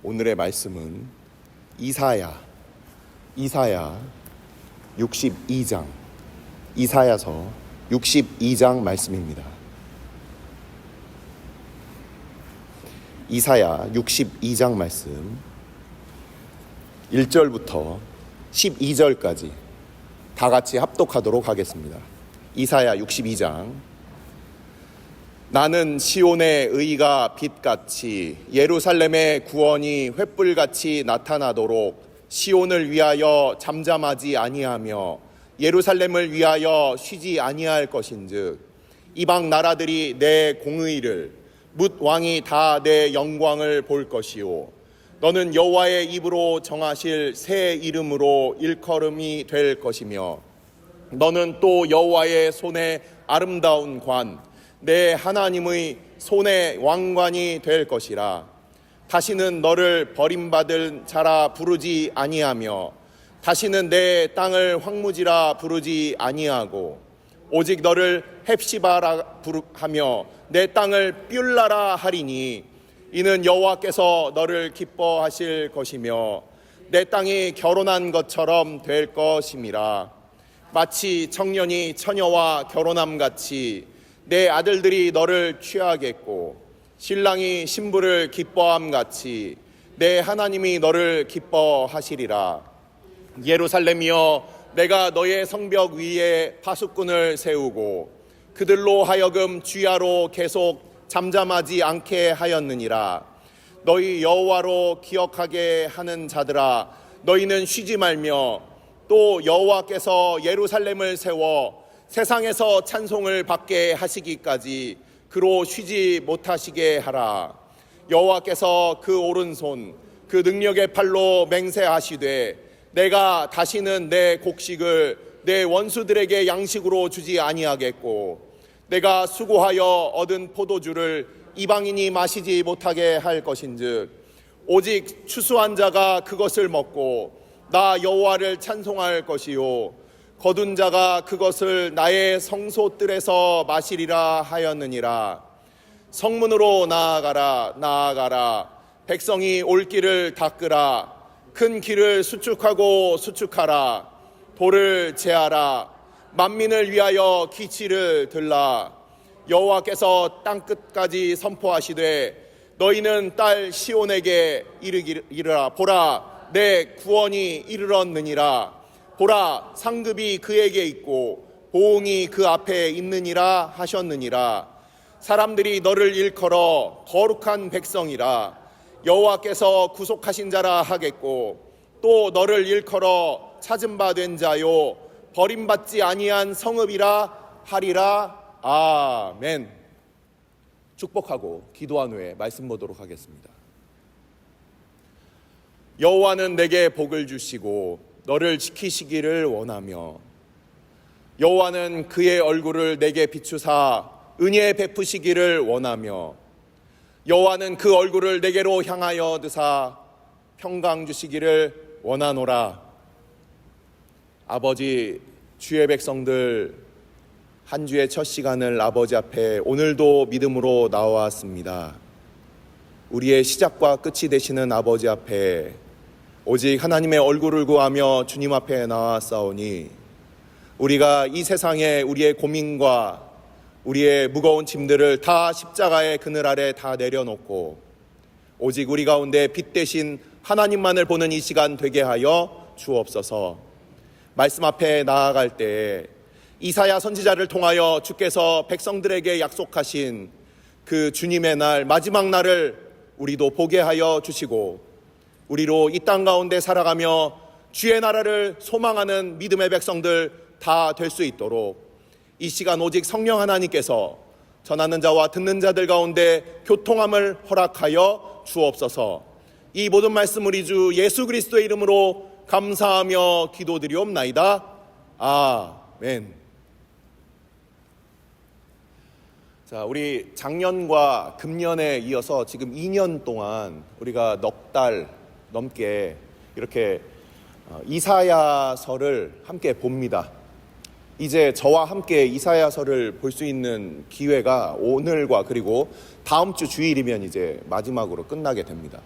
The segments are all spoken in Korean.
오늘의 말씀은 이사야 62장, 이사야서 62장 말씀입니다. 이사야 62장 말씀 1절부터 12절까지 다 같이 합독하도록 하겠습니다. 이사야 62장. 나는 시온의 의가 빛같이 예루살렘의 구원이 횃불같이 나타나도록 시온을 위하여 잠잠하지 아니하며 예루살렘을 위하여 쉬지 아니할 것인즉 이방 나라들이 내 공의를 뭇 왕이 다 내 영광을 볼 것이요 너는 여호와의 입으로 정하실 새 이름으로 일컬음이 될 것이며 너는 또 여호와의 손에 아름다운 관 내 하나님의 손의 왕관이 될 것이라. 다시는 너를 버림받은 자라 부르지 아니하며 다시는 내 땅을 황무지라 부르지 아니하고 오직 너를 헵시바라 하며 내 땅을 뷸라라 하리니 이는 여호와께서 너를 기뻐하실 것이며 내 땅이 결혼한 것처럼 될 것임이라. 마치 청년이 처녀와 결혼함같이 내 아들들이 너를 취하겠고 신랑이 신부를 기뻐함같이 내 하나님이 너를 기뻐하시리라. 예루살렘이여, 내가 너의 성벽 위에 파수꾼을 세우고 그들로 하여금 주야로 계속 잠잠하지 않게 하였느니라. 너희 여호와로 기억하게 하는 자들아, 너희는 쉬지 말며 또 여호와께서 예루살렘을 세워 세상에서 찬송을 받게 하시기까지 그로 쉬지 못하시게 하라. 여호와께서 그 오른손 그 능력의 팔로 맹세하시되 내가 다시는 내 곡식을 내 원수들에게 양식으로 주지 아니하겠고 내가 수고하여 얻은 포도주를 이방인이 마시지 못하게 할 것인즉 오직 추수한 자가 그것을 먹고 나 여호와를 찬송할 것이요 거둔 자가 그것을 나의 성소뜰에서 마시리라 하였느니라. 성문으로 나아가라. 백성이 올 길을 닦으라. 큰 길을 수축하라. 돌을 제하라. 만민을 위하여 기치를 들라. 여호와께서 땅끝까지 선포하시되 너희는 딸 시온에게 이르라. 보라, 내 구원이 이르렀느니라. 보라, 상급이 그에게 있고 보응이 그 앞에 있느니라 하셨느니라. 사람들이 너를 일컬어 거룩한 백성이라 여호와께서 구속하신 자라 하겠고 또 너를 일컬어 찾은 바 된 자요 버림받지 아니한 성읍이라 하리라. 아멘. 축복하고 기도한 후에 말씀 보도록 하겠습니다. 여호와는 내게 복을 주시고 너를 지키시기를 원하며 여호와는 그의 얼굴을 내게 비추사 은혜 베푸시기를 원하며 여호와는 그 얼굴을 내게로 향하여 드사 평강 주시기를 원하노라. 아버지, 주의 백성들 한 주의 첫 시간을 아버지 앞에 오늘도 믿음으로 나왔습니다. 우리의 시작과 끝이 되시는 아버지 앞에 오직 하나님의 얼굴을 구하며 주님 앞에 나왔사오니 우리가 이 세상에 우리의 고민과 우리의 무거운 짐들을 다 십자가의 그늘 아래 다 내려놓고 오직 우리 가운데 빛 대신 하나님만을 보는 이 시간 되게 하여 주옵소서. 말씀 앞에 나아갈 때에 이사야 선지자를 통하여 주께서 백성들에게 약속하신 그 주님의 날, 마지막 날을 우리도 보게 하여 주시고 우리로 이 땅 가운데 살아가며 주의 나라를 소망하는 믿음의 백성들 다 될 수 있도록 이 시간 오직 성령 하나님께서 전하는 자와 듣는 자들 가운데 교통함을 허락하여 주옵소서. 이 모든 말씀 우리 주 예수 그리스도의 이름으로 감사하며 기도드리옵나이다. 아멘. 자, 우리 작년과 금년에 이어서 지금 2년 동안 우리가 넉 달 넘게 이렇게 이사야서를 함께 봅니다. 이제 저와 함께 이사야서를 볼 수 있는 기회가 오늘과 그리고 다음 주 주일이면 이제 마지막으로 끝나게 됩니다.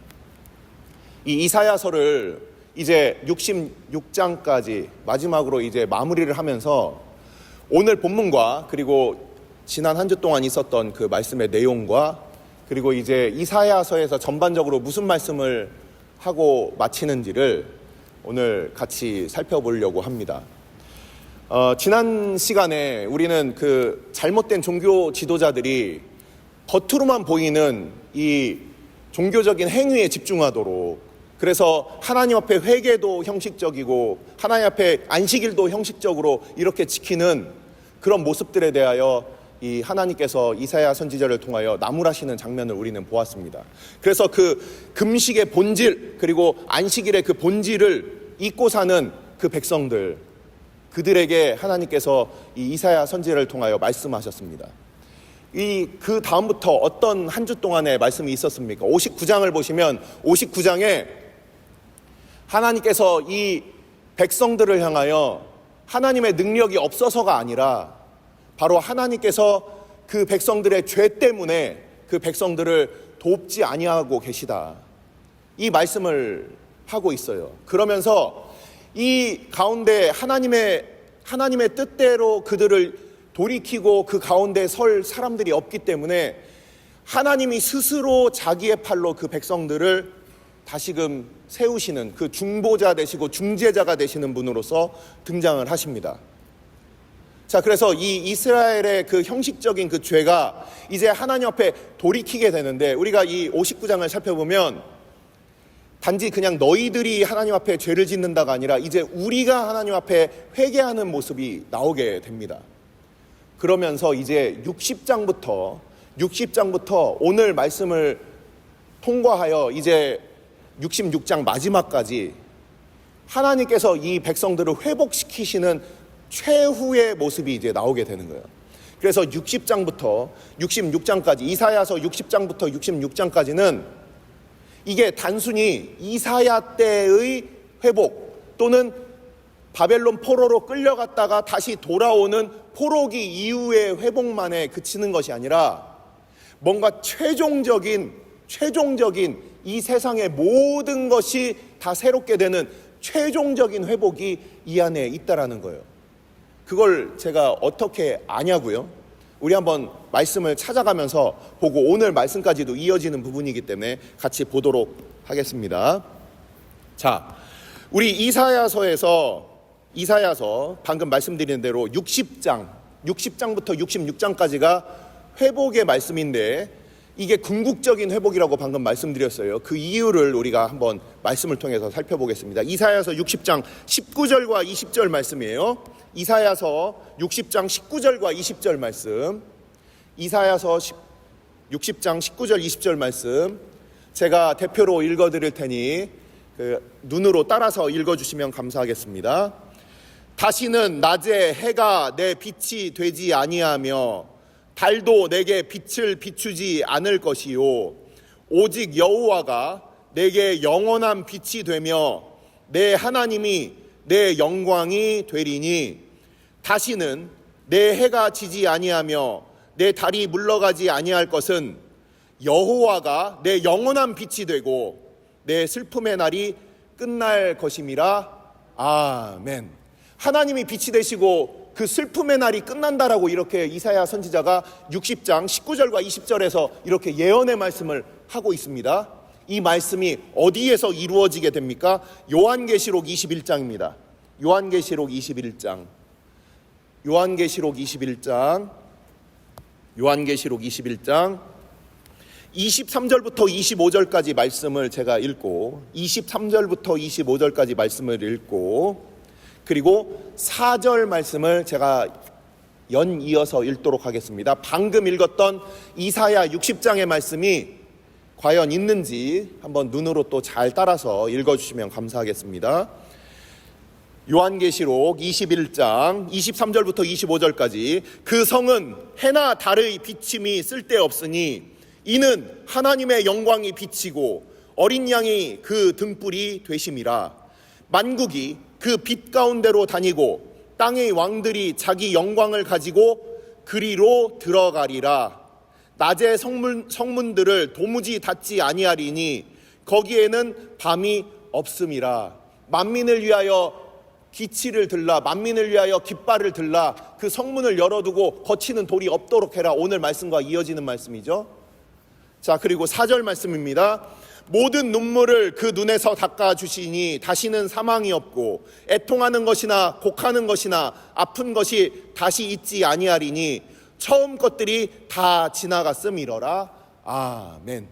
이 이사야서를 이제 66장까지 마지막으로 이제 마무리를 하면서 오늘 본문과 그리고 지난 한 주 동안 있었던 그 말씀의 내용과 그리고 이제 이사야서에서 전반적으로 무슨 말씀을 하고 마치는지를 오늘 같이 살펴보려고 합니다. 지난 시간에 우리는 그 잘못된 종교 지도자들이 겉으로만 보이는 이 종교적인 행위에 집중하도록, 그래서 하나님 앞에 회개도 형식적이고 하나님 앞에 안식일도 형식적으로 이렇게 지키는 그런 모습들에 대하여 이 하나님께서 이사야 선지자를 통하여 나무라시는 장면을 우리는 보았습니다. 그래서 그 금식의 본질 그리고 안식일의 그 본질을 잊고 사는 그 백성들, 그들에게 하나님께서 이 이사야 선지자를 통하여 말씀하셨습니다. 그 다음부터 어떤 한 주 동안의 말씀이 있었습니까? 59장을 보시면 59장에 하나님께서 이 백성들을 향하여 하나님의 능력이 없어서가 아니라 바로 하나님께서 그 백성들의 죄 때문에 그 백성들을 돕지 아니하고 계시다, 이 말씀을 하고 있어요. 그러면서 이 가운데 하나님의 뜻대로 그들을 돌이키고 그 가운데 설 사람들이 없기 때문에 하나님이 스스로 자기의 팔로 그 백성들을 다시금 세우시는 그 중보자 되시고 중재자가 되시는 분으로서 등장을 하십니다. 자, 그래서 이 이스라엘의 그 형식적인 그 죄가 이제 하나님 앞에 돌이키게 되는데, 우리가 이 59장을 살펴보면 단지 그냥 너희들이 하나님 앞에 죄를 짓는다가 아니라 이제 우리가 하나님 앞에 회개하는 모습이 나오게 됩니다. 그러면서 이제 60장부터 오늘 말씀을 통과하여 이제 66장 마지막까지 하나님께서 이 백성들을 회복시키시는 최후의 모습이 이제 나오게 되는 거예요. 그래서 60장부터 66장까지, 이사야서 60장부터 66장까지는 이게 단순히 이사야 때의 회복 또는 바벨론 포로로 끌려갔다가 다시 돌아오는 포로기 이후의 회복만에 그치는 것이 아니라 뭔가 최종적인 이 세상의 모든 것이 다 새롭게 되는 최종적인 회복이 이 안에 있다라는 거예요. 그걸 제가 어떻게 아냐고요? 우리 한번 말씀을 찾아가면서 보고 오늘 말씀까지도 이어지는 부분이기 때문에 같이 보도록 하겠습니다. 자, 우리 이사야서 방금 말씀드린 대로 60장부터 66장까지가 회복의 말씀인데, 이게 궁극적인 회복이라고 방금 말씀드렸어요. 그 이유를 우리가 한번 말씀을 통해서 살펴보겠습니다. 이사야서 60장 19절과 20절 말씀이에요. 이사야서 60장 19절과 20절 말씀, 이사야서 60장 19절 20절 말씀 제가 대표로 읽어드릴 테니 눈으로 따라서 읽어주시면 감사하겠습니다. 다시는 낮에 해가 내 빛이 되지 아니하며 달도 내게 빛을 비추지 않을 것이요, 오직 여호와가 내게 영원한 빛이 되며 내 하나님이 내 영광이 되리니, 다시는 내 해가 지지 아니하며 내 달이 물러가지 아니할 것은 여호와가 내 영원한 빛이 되고 내 슬픔의 날이 끝날 것임이라. 아멘. 하나님이 빛이 되시고 그 슬픔의 날이 끝난다라고 이렇게 이사야 선지자가 60장 19절과 20절에서 이렇게 예언의 말씀을 하고 있습니다. 이 말씀이 어디에서 이루어지게 됩니까? 요한계시록 21장입니다. 요한계시록 21장 23절부터 25절까지 말씀을 제가 읽고, 23절부터 25절까지 말씀을 읽고, 그리고 4절 말씀을 제가 연이어서 읽도록 하겠습니다. 방금 읽었던 이사야 60장의 말씀이 과연 있는지 한번 눈으로 또 잘 따라서 읽어주시면 감사하겠습니다. 요한계시록 21장 23절부터 25절까지 그 성은 해나 달의 비침이 쓸데없으니 이는 하나님의 영광이 비치고 어린 양이 그 등불이 되심이라. 만국이 그 빛 가운데로 다니고 땅의 왕들이 자기 영광을 가지고 그리로 들어가리라. 낮의 성문들을 도무지 닫지 아니하리니 거기에는 밤이 없음이라. 만민을 위하여 기치를 들라, 만민을 위하여 깃발을 들라, 그 성문을 열어두고 거치는 돌이 없도록 해라. 오늘 말씀과 이어지는 말씀이죠. 자, 그리고 4절 말씀입니다. 모든 눈물을 그 눈에서 닦아주시니 다시는 사망이 없고 애통하는 것이나 곡하는 것이나 아픈 것이 다시 있지 아니하리니 처음 것들이 다 지나갔음이러라. 아멘.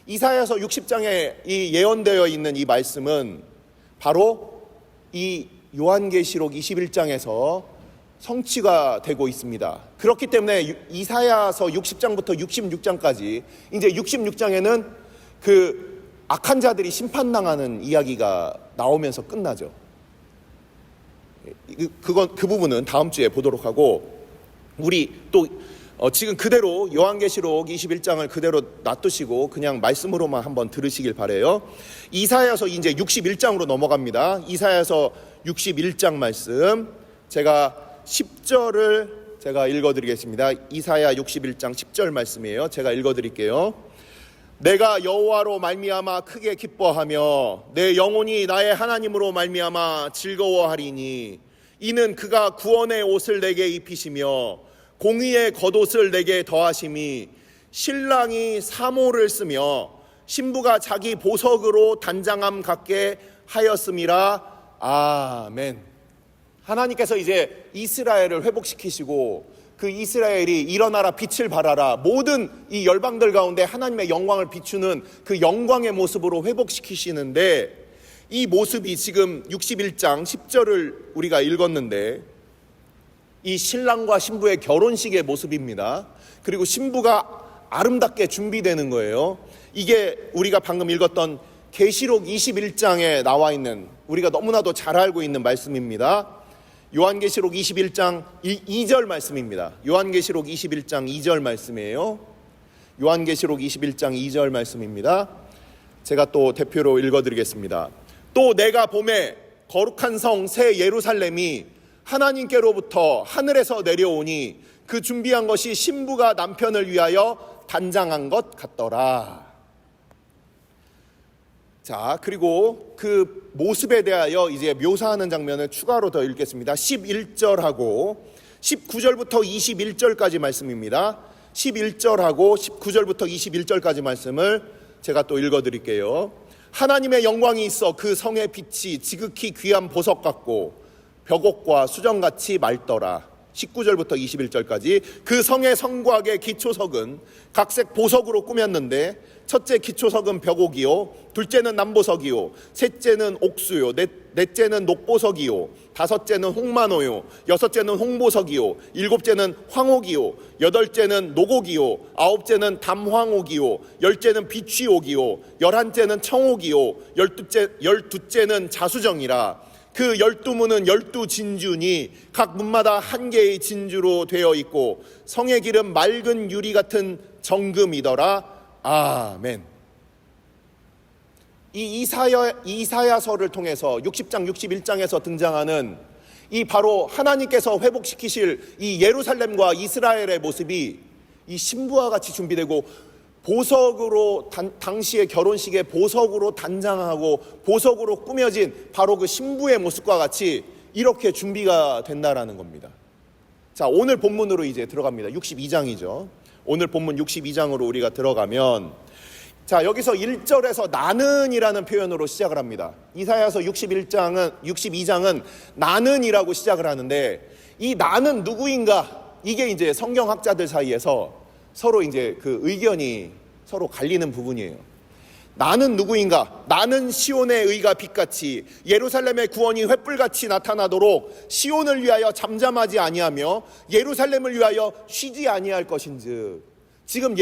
이사야서 60장에 이 예언되어 있는 이 말씀은 바로 이 요한계시록 21장에서 성취가 되고 있습니다. 그렇기 때문에 이사야서 60장부터 66장까지 이제 66장에는 그 악한 자들이 심판당하는 이야기가 나오면서 끝나죠. 그 부분은 다음 주에 보도록 하고, 우리 또 지금 그대로 요한계시록 21장을 그대로 놔두시고 그냥 말씀으로만 한번 들으시길 바래요. 이사야서 이제 61장으로 넘어갑니다. 이사야서 61장 말씀, 제가 10절을 제가 읽어드리겠습니다. 이사야 61장 10절 말씀이에요. 제가 읽어드릴게요. 내가 여호와로 말미암아 크게 기뻐하며 내 영혼이 나의 하나님으로 말미암아 즐거워하리니 이는 그가 구원의 옷을 내게 입히시며 공의의 겉옷을 내게 더하심이 신랑이 사모를 쓰며 신부가 자기 보석으로 단장함 갖게 하였음이라. 아멘. 하나님께서 이제 이스라엘을 회복시키시고 그 이스라엘이 일어나라 빛을 발하라, 모든 이 열방들 가운데 하나님의 영광을 비추는 그 영광의 모습으로 회복시키시는데, 이 모습이 지금 61장 10절을 우리가 읽었는데 이 신랑과 신부의 결혼식의 모습입니다. 그리고 신부가 아름답게 준비되는 거예요. 이게 우리가 방금 읽었던 계시록 21장에 나와 있는, 우리가 너무나도 잘 알고 있는 말씀입니다. 요한계시록 21장 2절 말씀입니다. 요한계시록 21장 2절 말씀이에요. 요한계시록 21장 2절 말씀입니다. 제가 또 대표로 읽어드리겠습니다. 또 내가 보매 거룩한 성 새 예루살렘이 하나님께로부터 하늘에서 내려오니 그 준비한 것이 신부가 남편을 위하여 단장한 것 같더라. 자, 그리고 그 모습에 대하여 이제 묘사하는 장면을 추가로 더 읽겠습니다. 11절하고 19절부터 21절까지 말씀입니다. 11절하고 19절부터 21절까지 말씀을 제가 또 읽어드릴게요. 하나님의 영광이 있어 그 성의 빛이 지극히 귀한 보석 같고 벽옥과 수정같이 맑더라. 19절부터 21절까지 그 성의 성곽의 기초석은 각색 보석으로 꾸몄는데 첫째 기초석은 벽옥이요, 둘째는 남보석이요, 셋째는 옥수요, 넷째는 녹보석이요, 다섯째는 홍만호요, 여섯째는 홍보석이요, 일곱째는 황옥이요, 여덟째는 녹옥이요, 아홉째는 담황옥이요, 열째는 비취옥이요, 열한째는 청옥이요, 열두째는 자수정이라. 그 12문은 12진주니 각 문마다 한 개의 진주로 되어 있고 성의 길은 맑은 유리 같은 정금이더라. 아멘. 이 이사야서를 통해서 60장 61장에서 등장하는 이 바로 하나님께서 회복시키실 이 예루살렘과 이스라엘의 모습이 이 신부와 같이 준비되고 보석으로 당시의 결혼식에 보석으로 단장하고 보석으로 꾸며진 바로 그 신부의 모습과 같이 이렇게 준비가 된다라는 겁니다. 자, 오늘 본문으로 이제 들어갑니다. 62장이죠. 오늘 본문 62장으로 우리가 들어가면, 자, 여기서 1절에서 나는이라는 표현으로 시작을 합니다. 이사야서 62장은 나는이라고 시작을 하는데, 이 나는 누구인가? 이게 이제 성경학자들 사이에서 서로 이제 그 의견이 서로 갈리는 부분이에요. 나는 누구인가? 나는 시온의 의가 빛같이 예루살렘의 구원이 횃불같이 나타나도록 시온을 위하여 잠잠하지 아니하며 예루살렘을 위하여 쉬지 아니할 것인즉. 지금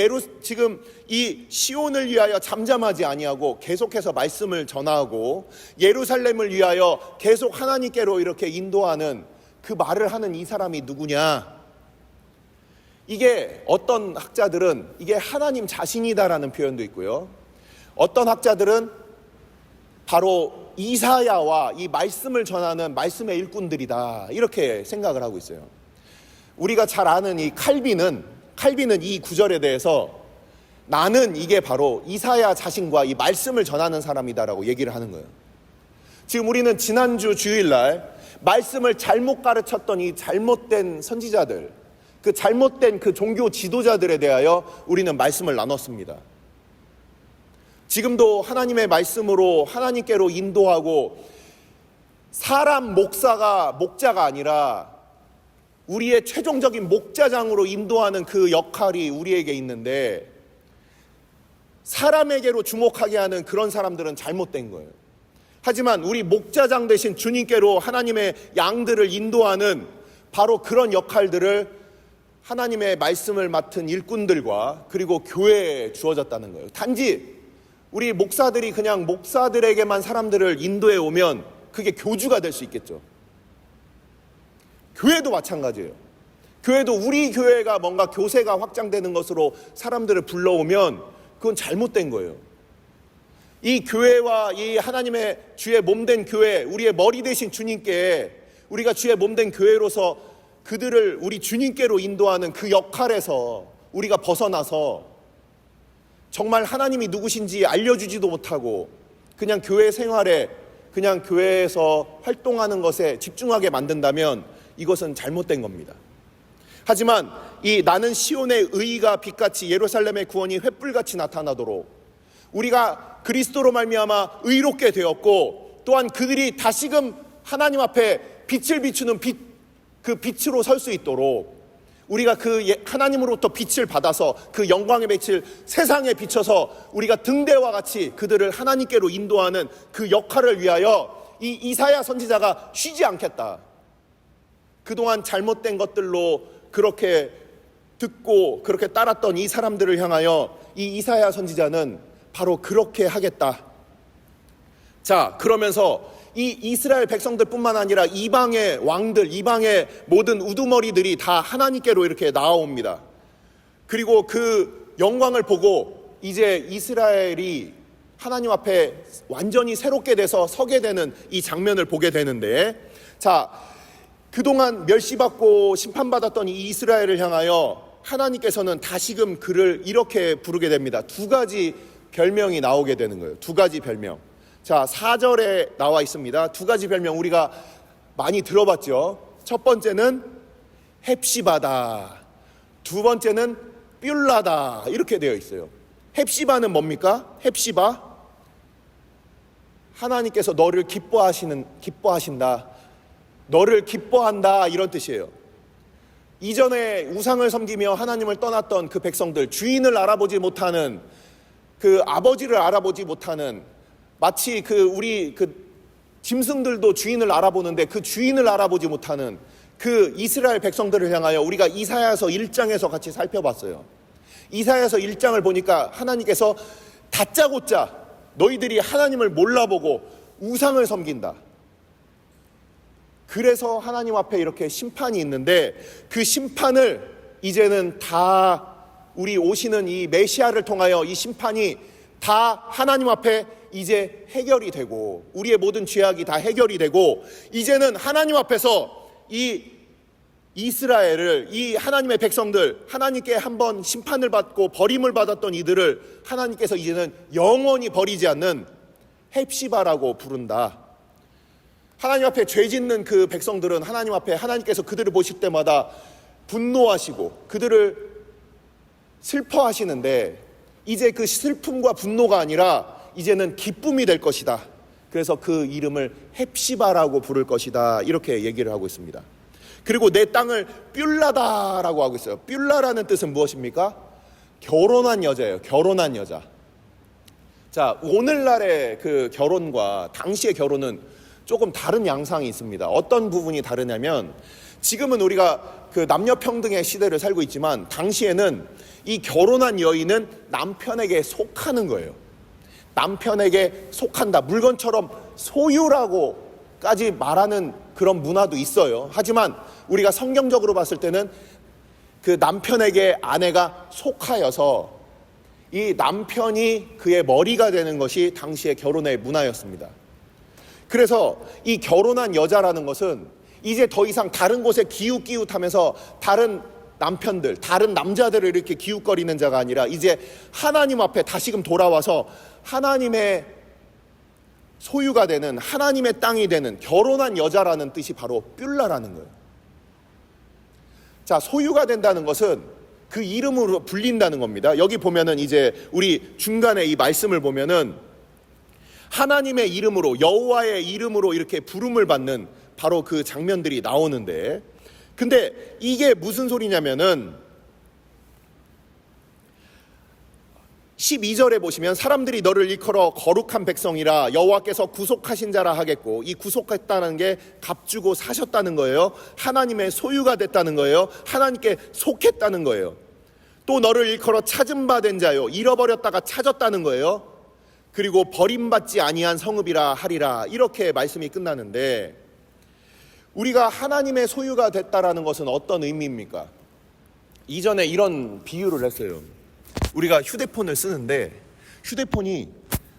이 시온을 위하여 잠잠하지 아니하고 계속해서 말씀을 전하고 예루살렘을 위하여 계속 하나님께로 이렇게 인도하는 그 말을 하는 이 사람이 누구냐? 이게 어떤 학자들은 이게 하나님 자신이다라는 표현도 있고요. 어떤 학자들은 바로 이사야와 이 말씀을 전하는 말씀의 일꾼들이다, 이렇게 생각을 하고 있어요. 우리가 잘 아는 이 칼빈은 이 구절에 대해서 나는 이게 바로 이사야 자신과 이 말씀을 전하는 사람이다라고 얘기를 하는 거예요. 지금 우리는 지난주 주일날 말씀을 잘못 가르쳤던 이 잘못된 선지자들, 그 잘못된 그 종교 지도자들에 대하여 우리는 말씀을 나눴습니다. 지금도 하나님의 말씀으로 하나님께로 인도하고 사람 목자가 아니라 우리의 최종적인 목자장으로 인도하는 그 역할이 우리에게 있는데, 사람에게로 주목하게 하는 그런 사람들은 잘못된 거예요. 하지만 우리 목자장 되신 주님께로 하나님의 양들을 인도하는 바로 그런 역할들을 하나님의 말씀을 맡은 일꾼들과 그리고 교회에 주어졌다는 거예요. 단지 우리 목사들이 그냥 목사들에게만 사람들을 인도해 오면 그게 교주가 될 수 있겠죠. 교회도 마찬가지예요. 교회도 우리 교회가 뭔가 교세가 확장되는 것으로 사람들을 불러오면 그건 잘못된 거예요. 이 교회와 이 하나님의 주의 몸된 교회, 우리의 머리 되신 주님께, 우리가 주의 몸된 교회로서 그들을 우리 주님께로 인도하는 그 역할에서 우리가 벗어나서 정말 하나님이 누구신지 알려주지도 못하고 그냥 교회 생활에, 그냥 교회에서 활동하는 것에 집중하게 만든다면 이것은 잘못된 겁니다. 하지만 이 나는 시온의 의가 빛같이 예루살렘의 구원이 횃불같이 나타나도록 우리가 그리스도로 말미암아 의롭게 되었고, 또한 그들이 다시금 하나님 앞에 빛을 비추는 그 빛으로 설 수 있도록 우리가 그 하나님으로부터 빛을 받아서 그 영광의 빛을 세상에 비춰서 우리가 등대와 같이 그들을 하나님께로 인도하는 그 역할을 위하여 이 이사야 선지자가 쉬지 않겠다. 그동안 잘못된 것들로 그렇게 듣고 그렇게 따랐던 이 사람들을 향하여 이 이사야 선지자는 바로 그렇게 하겠다. 자, 그러면서 이 이스라엘 백성들뿐만 아니라 이방의 왕들, 이방의 모든 우두머리들이 다 하나님께로 이렇게 나아옵니다. 그리고 그 영광을 보고 이제 이스라엘이 하나님 앞에 완전히 새롭게 돼서 서게 되는 이 장면을 보게 되는데, 자, 그동안 멸시받고 심판받았던 이 이스라엘을 향하여 하나님께서는 다시금 그를 이렇게 부르게 됩니다. 두 가지 별명이 나오게 되는 거예요. 두 가지 별명. 자, 4절에 나와 있습니다. 두 가지 별명 우리가 많이 들어봤죠. 첫 번째는 헵시바다, 두 번째는 뷸라다, 이렇게 되어 있어요. 헵시바는 뭡니까? 헵시바, 하나님께서 너를 기뻐하신다, 너를 기뻐한다, 이런 뜻이에요. 이전에 우상을 섬기며 하나님을 떠났던 그 백성들, 주인을 알아보지 못하는, 그 아버지를 알아보지 못하는, 마치 우리 짐승들도 주인을 알아보는데 그 주인을 알아보지 못하는 그 이스라엘 백성들을 향하여 우리가 이사야서 1장에서 같이 살펴봤어요. 이사야서 1장을 보니까 하나님께서 다짜고짜 너희들이 하나님을 몰라보고 우상을 섬긴다. 그래서 하나님 앞에 이렇게 심판이 있는데, 그 심판을 이제는 다 우리 오시는 이 메시아를 통하여 이 심판이 다 하나님 앞에 이제 해결이 되고, 우리의 모든 죄악이 다 해결이 되고, 이제는 하나님 앞에서 이 이스라엘을, 이 하나님의 백성들, 하나님께 한번 심판을 받고 버림을 받았던 이들을 하나님께서 이제는 영원히 버리지 않는 헵시바라고 부른다. 하나님 앞에 죄 짓는 그 백성들은 하나님 앞에 하나님께서 그들을 보실 때마다 분노하시고 그들을 슬퍼하시는데, 이제 그 슬픔과 분노가 아니라 이제는 기쁨이 될 것이다. 그래서 그 이름을 헵시바라고 부를 것이다, 이렇게 얘기를 하고 있습니다. 그리고 내 땅을 뷸라다라고 하고 있어요. 뷸라라는 뜻은 무엇입니까? 결혼한 여자예요. 결혼한 여자. 자, 오늘날의 그 결혼과 당시의 결혼은 조금 다른 양상이 있습니다. 어떤 부분이 다르냐면, 지금은 우리가 그 남녀 평등의 시대를 살고 있지만 당시에는 이 결혼한 여인은 남편에게 속하는 거예요. 남편에게 속한다, 물건처럼 소유라고까지 말하는 그런 문화도 있어요. 하지만 우리가 성경적으로 봤을 때는 그 남편에게 아내가 속하여서 이 남편이 그의 머리가 되는 것이 당시의 결혼의 문화였습니다. 그래서 이 결혼한 여자라는 것은 이제 더 이상 다른 곳에 기웃기웃하면서 다른 남편들, 다른 남자들을 이렇게 기웃거리는 자가 아니라 이제 하나님 앞에 다시금 돌아와서 하나님의 소유가 되는, 하나님의 땅이 되는 결혼한 여자라는 뜻이 바로 뷸라라는 거예요. 자, 소유가 된다는 것은 그 이름으로 불린다는 겁니다. 여기 보면은 이제 우리 중간에 이 말씀을 보면은 하나님의 이름으로, 여호와의 이름으로 이렇게 부름을 받는 바로 그 장면들이 나오는데, 근데 이게 무슨 소리냐면은 12절에 보시면 사람들이 너를 일컬어 거룩한 백성이라 여호와께서 구속하신 자라 하겠고, 이 구속했다는 게 값주고 사셨다는 거예요. 하나님의 소유가 됐다는 거예요. 하나님께 속했다는 거예요. 또 너를 일컬어 찾은 바 된 자요, 잃어버렸다가 찾았다는 거예요. 그리고 버림받지 아니한 성읍이라 하리라, 이렇게 말씀이 끝나는데, 우리가 하나님의 소유가 됐다라는 것은 어떤 의미입니까? 이전에 이런 비유를 했어요. 우리가 휴대폰을 쓰는데 휴대폰이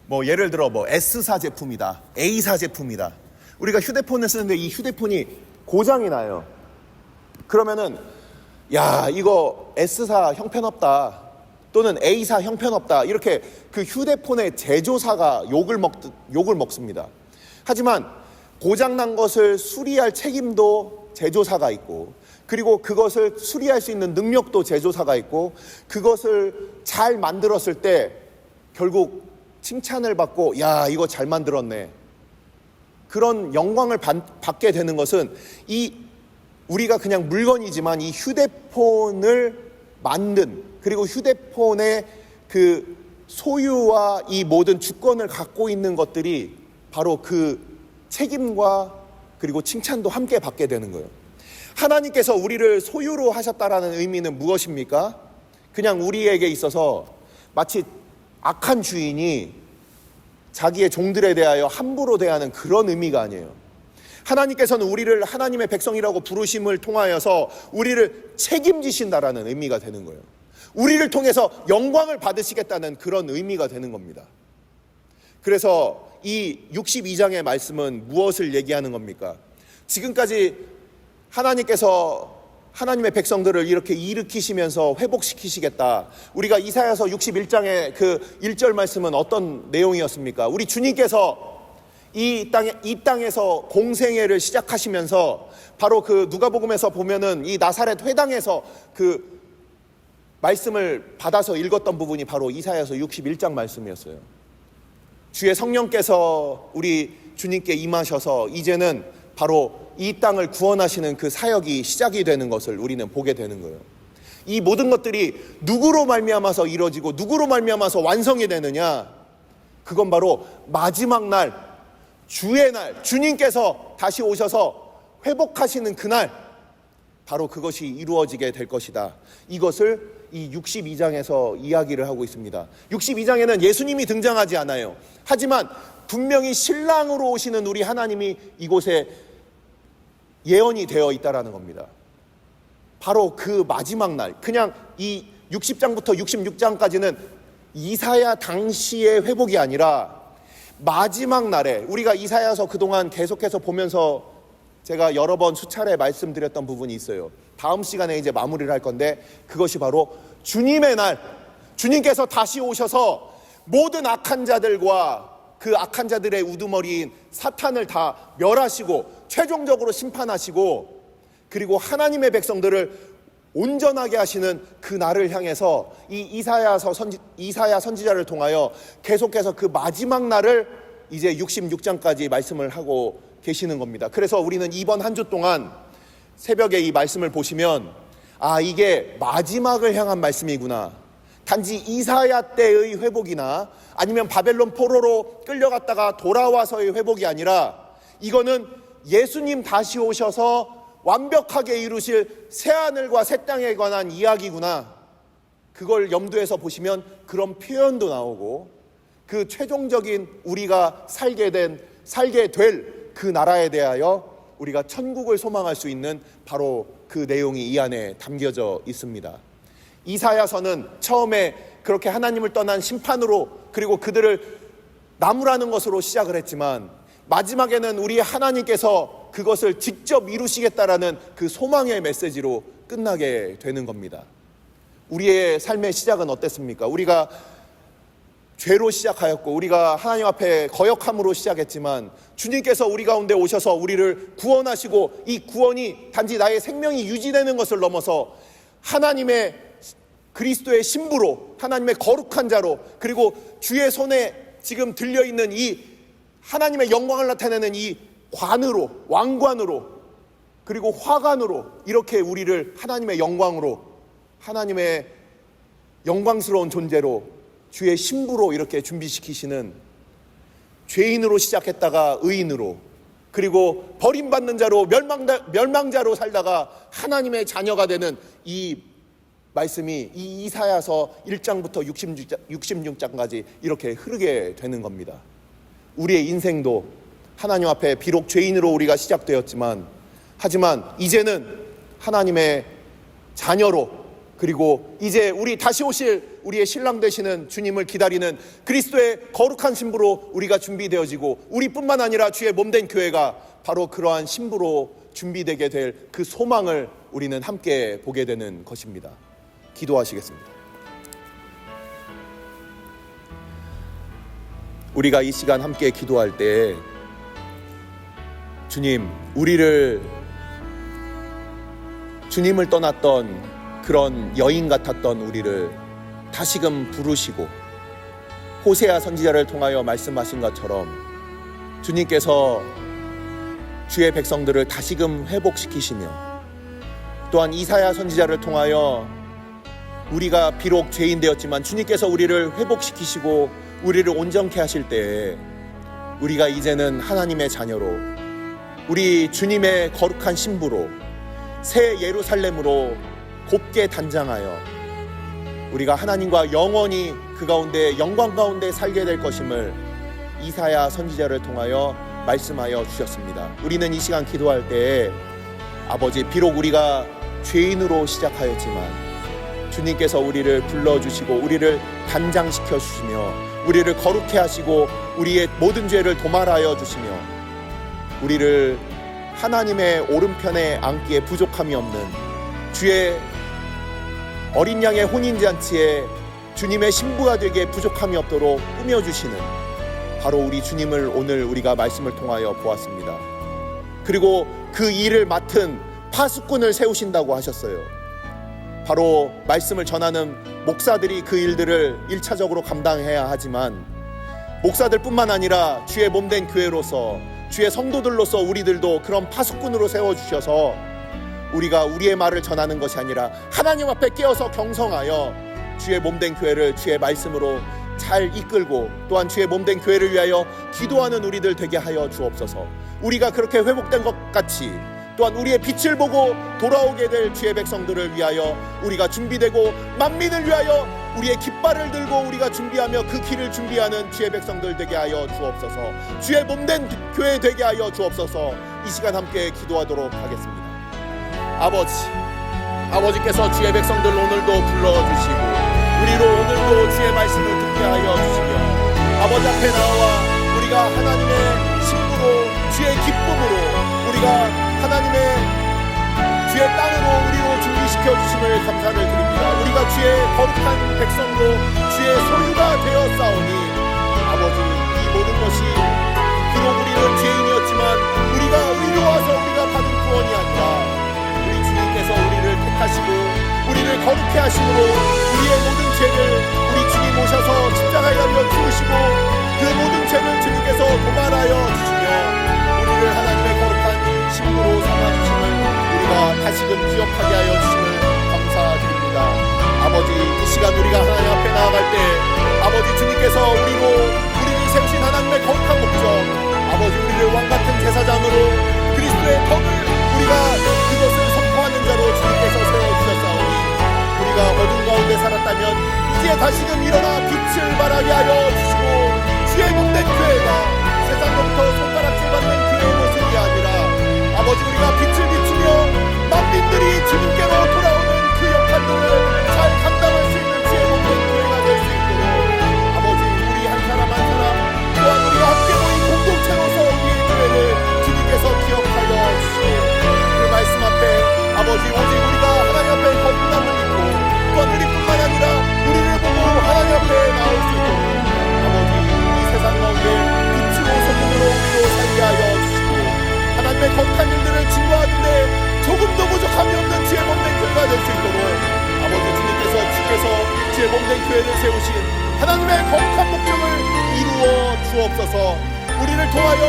뭐 예를 들어 뭐 S사 제품이다, A사 제품이다. 우리가 휴대폰을 쓰는데 이 휴대폰이 고장이 나요. 그러면은 야, 이거 S사 형편없다, 또는 A사 형편없다, 이렇게 그 휴대폰의 제조사가 욕을 먹습니다. 하지만 고장난 것을 수리할 책임도 제조사가 있고, 그리고 그것을 수리할 수 있는 능력도 제조사가 있고, 그것을 잘 만들었을 때 결국 칭찬을 받고, 야, 이거 잘 만들었네, 그런 영광을 받게 되는 것은 우리가 그냥 물건이지만 이 휴대폰을 만든, 그리고 휴대폰의 그 소유와 이 모든 주권을 갖고 있는 것들이 바로 그 책임과 그리고 칭찬도 함께 받게 되는 거예요. 하나님께서 우리를 소유로 하셨다라는 의미는 무엇입니까? 그냥 우리에게 있어서 마치 악한 주인이 자기의 종들에 대하여 함부로 대하는 그런 의미가 아니에요. 하나님께서는 우리를 하나님의 백성이라고 부르심을 통하여서 우리를 책임지신다라는 의미가 되는 거예요. 우리를 통해서 영광을 받으시겠다는 그런 의미가 되는 겁니다. 그래서 이 62장의 말씀은 무엇을 얘기하는 겁니까? 지금까지 하나님께서 하나님의 백성들을 이렇게 일으키시면서 회복시키시겠다. 우리가 이사야서 61장의 그 1절 말씀은 어떤 내용이었습니까? 우리 주님께서 이 땅에서 공생애를 시작하시면서 바로 그 누가복음에서 보면은 이 나사렛 회당에서 그 말씀을 받아서 읽었던 부분이 바로 이사야서 61장 말씀이었어요. 주의 성령께서 우리 주님께 임하셔서 이제는 바로 이 땅을 구원하시는 그 사역이 시작이 되는 것을 우리는 보게 되는 거예요. 이 모든 것들이 누구로 말미암아서 이루어지고 누구로 말미암아서 완성이 되느냐? 그건 바로 마지막 날, 주의 날, 주님께서 다시 오셔서 회복하시는 그날, 바로 그것이 이루어지게 될 것이다. 이것을 이 62장에서 이야기를 하고 있습니다. 62장에는 예수님이 등장하지 않아요. 하지만 분명히 신랑으로 오시는 우리 하나님이 이곳에 예언이 되어 있다라는 겁니다. 바로 그 마지막 날, 그냥 이 60장부터 66장까지는 이사야 당시의 회복이 아니라 마지막 날에, 우리가 이사야서 그동안 계속해서 보면서 제가 여러 번 수차례 말씀드렸던 부분이 있어요. 다음 시간에 이제 마무리를 할 건데, 그것이 바로 주님의 날, 주님께서 다시 오셔서 모든 악한 자들과 그 악한 자들의 우두머리인 사탄을 다 멸하시고 최종적으로 심판하시고, 그리고 하나님의 백성들을 온전하게 하시는 그 날을 향해서 이 이사야 선지자를 통하여 계속해서 그 마지막 날을 이제 66장까지 말씀을 하고 계시는 겁니다. 그래서 우리는 이번 한 주 동안 새벽에 이 말씀을 보시면, 아, 이게 마지막을 향한 말씀이구나. 단지 이사야 때의 회복이나 아니면 바벨론 포로로 끌려갔다가 돌아와서의 회복이 아니라, 이거는 예수님 다시 오셔서 완벽하게 이루실 새하늘과 새 땅에 관한 이야기구나. 그걸 염두에서 보시면 그런 표현도 나오고, 그 최종적인 우리가 살게 될 그 나라에 대하여 우리가 천국을 소망할 수 있는 바로 그 내용이 이 안에 담겨져 있습니다. 이사야서는 처음에 그렇게 하나님을 떠난 심판으로, 그리고 그들을 나무라는 것으로 시작을 했지만, 마지막에는 우리 하나님께서 그것을 직접 이루시겠다라는 그 소망의 메시지로 끝나게 되는 겁니다. 우리의 삶의 시작은 어땠습니까? 우리가 죄로 시작하였고 우리가 하나님 앞에 거역함으로 시작했지만 주님께서 우리 가운데 오셔서 우리를 구원하시고 이 구원이 단지 나의 생명이 유지되는 것을 넘어서 하나님의 그리스도의 신부로, 하나님의 거룩한 자로, 그리고 주의 손에 지금 들려있는 이 하나님의 영광을 나타내는 이 관으로, 왕관으로, 그리고 화관으로 이렇게 우리를 하나님의 영광으로, 하나님의 영광스러운 존재로, 주의 신부로 이렇게 준비시키시는, 죄인으로 시작했다가 의인으로, 그리고 버림받는 자로 멸망자로 살다가 하나님의 자녀가 되는 이 말씀이 이 이사야서 1장부터 66장까지 이렇게 흐르게 되는 겁니다. 우리의 인생도 하나님 앞에 비록 죄인으로 우리가 시작되었지만, 하지만 이제는 하나님의 자녀로, 그리고 이제 우리 다시 오실 우리의 신랑 되시는 주님을 기다리는 그리스도의 거룩한 신부로 우리가 준비되어지고, 우리뿐만 아니라 주의 몸된 교회가 바로 그러한 신부로 준비되게 될 그 소망을 우리는 함께 보게 되는 것입니다. 기도하시겠습니다. 우리가 이 시간 함께 기도할 때 주님을 떠났던 그런 여인 같았던 우리를 다시금 부르시고, 호세아 선지자를 통하여 말씀하신 것처럼 주님께서 주의 백성들을 다시금 회복시키시며, 또한 이사야 선지자를 통하여 우리가 비록 죄인 되었지만 주님께서 우리를 회복시키시고 우리를 온전케 하실 때에 우리가 이제는 하나님의 자녀로, 우리 주님의 거룩한 신부로, 새 예루살렘으로 곱게 단장하여 우리가 하나님과 영원히 그 가운데 영광 가운데 살게 될 것임을 이사야 선지자를 통하여 말씀하여 주셨습니다. 우리는 이 시간 기도할 때에 아버지, 비록 우리가 죄인으로 시작하였지만 주님께서 우리를 불러주시고 우리를 단장시켜 주시며 우리를 거룩해 하시고 우리의 모든 죄를 도말하여 주시며 우리를 하나님의 오른편에 앉기에 부족함이 없는 주의 어린 양의 혼인잔치에 주님의 신부가 되기에 부족함이 없도록 꾸며주시는 바로 우리 주님을 오늘 우리가 말씀을 통하여 보았습니다. 그리고 그 일을 맡은 파수꾼을 세우신다고 하셨어요. 바로 말씀을 전하는 목사들이 그 일들을 1차적으로 감당해야 하지만, 목사들뿐만 아니라 주의 몸된 교회로서, 주의 성도들로서 우리들도 그런 파수꾼으로 세워주셔서 우리가 우리의 말을 전하는 것이 아니라 하나님 앞에 깨어서 경성하여 주의 몸된 교회를 주의 말씀으로 잘 이끌고, 또한 주의 몸된 교회를 위하여 기도하는 우리들 되게 하여 주옵소서. 우리가 그렇게 회복된 것 같이 또한 우리의 빛을 보고 돌아오게 될 주의 백성들을 위하여 우리가 준비되고, 만민을 위하여 우리의 깃발을 들고 우리가 준비하며 그 길을 준비하는 주의 백성들 되게 하여 주옵소서. 주의 몸된 교회 되게 하여 주옵소서. 이 시간 함께 기도하도록 하겠습니다. 아버지께서 주의 백성들 오늘도 불러주시고 우리로 오늘도 주의 말씀을 듣게 하여 주시며, 아버지 앞에 나와 우리가 하나님의 신부로, 주의 기쁨으로, 우리가 하나님의 주의 땅으로 우리로 준비시켜 주심을 감사를 드립니다. 우리가 주의 거룩한 백성으로 주의 소유가 되었사오니, 아버지, 이 모든 것이 비록 우리는 죄인이었지만 우리가 의로워서 우리가 받은 구원이 아니라 우리 주님께서 우리를 택하시고 우리를 거룩해 하심으로 우리의 모든 죄를 우리 주님 오셔서 십자가에 달려 죽으시고 그 모든 죄를 주님께서 도말하여 주시며 우리를 하나님의 거룩한 신부로 삼아주심을 우리가 다시금 기억하게 하여 주심을 감사드립니다. 아버지, 이 시간 우리가 하나님 앞에 나아갈 때 아버지 주님께서 우리를 세우신 하나님의 거룩한 목적, 아버지 우리를 왕같은 제사장으로 그리스도의 덕을 우리가 그것을 선포하는 자로 주님께서 세워주셨사오니, 우리가 어둠 가운데 살았다면 이제 다시금 일어나 빛을 발하게 하여 주시고 주의 몸된 교회가 세상로부터 손가락질 받는 교회의 모습이 아니라 아버지 우리가 빛을 비추며 만민들이 주님께로 돌아오는 그 역할들을 잘 감당할 수 있는 주의 몸된 교회가 될 수 있도록 아버지 우리 한 사람 한 사람 또한 우리가 함께 모인 공동체로서 우리의 교회를 주님께서 기억하여 주시고 그 말씀 앞에 아버지 오직 우리가 하나님 주의 몸된 교회를 세우신 하나님의 거룩한 목적을 이루어 주옵소서. 우리를 통하여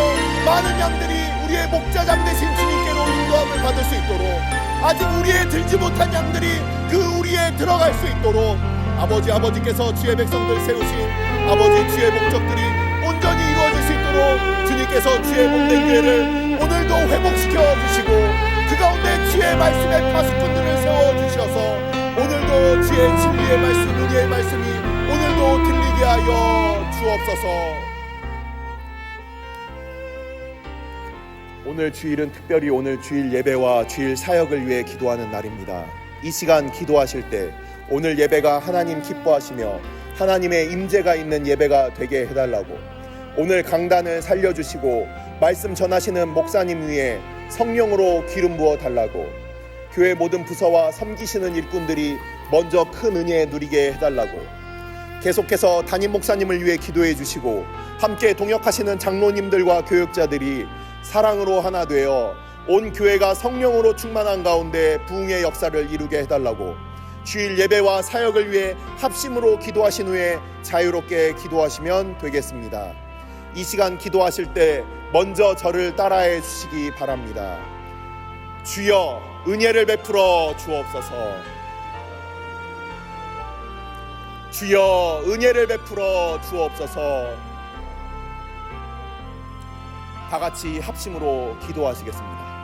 많은 양들이 우리의 목자장 되신 주님께로 인도함을 받을 수 있도록, 아직 우리의 들지 못한 양들이 그 우리에 들어갈 수 있도록 아버지께서 주의 백성들 세우신 아버지 주의 목적들이 온전히 이루어질 수 있도록 주님께서 주의 몸된 교회를 오늘도 회복시켜 주시고, 그 가운데 주의 말씀의 파수꾼들을 세워주셔서 오늘도 주의 진리의 말씀, 은혜의 말씀이 오늘도 들리게 하여 주옵소서. 오늘 주일은 특별히 오늘 주일 예배와 주일 사역을 위해 기도하는 날입니다. 이 시간 기도하실 때 오늘 예배가 하나님 기뻐하시며 하나님의 임재가 있는 예배가 되게 해달라고, 오늘 강단을 살려주시고 말씀 전하시는 목사님 위에 성령으로 기름 부어 달라고, 교회 모든 부서와 섬기시는 일꾼들이 먼저 큰 은혜 누리게 해달라고, 계속해서 담임 목사님을 위해 기도해 주시고 함께 동역하시는 장로님들과 교역자들이 사랑으로 하나 되어 온 교회가 성령으로 충만한 가운데 부흥의 역사를 이루게 해달라고, 주일 예배와 사역을 위해 합심으로 기도하신 후에 자유롭게 기도하시면 되겠습니다. 이 시간 기도하실 때 먼저 저를 따라해 주시기 바랍니다. 주여 은혜를 베풀어 주옵소서. 주여 은혜를 베풀어 주옵소서. 다 같이 합심으로 기도하시겠습니다.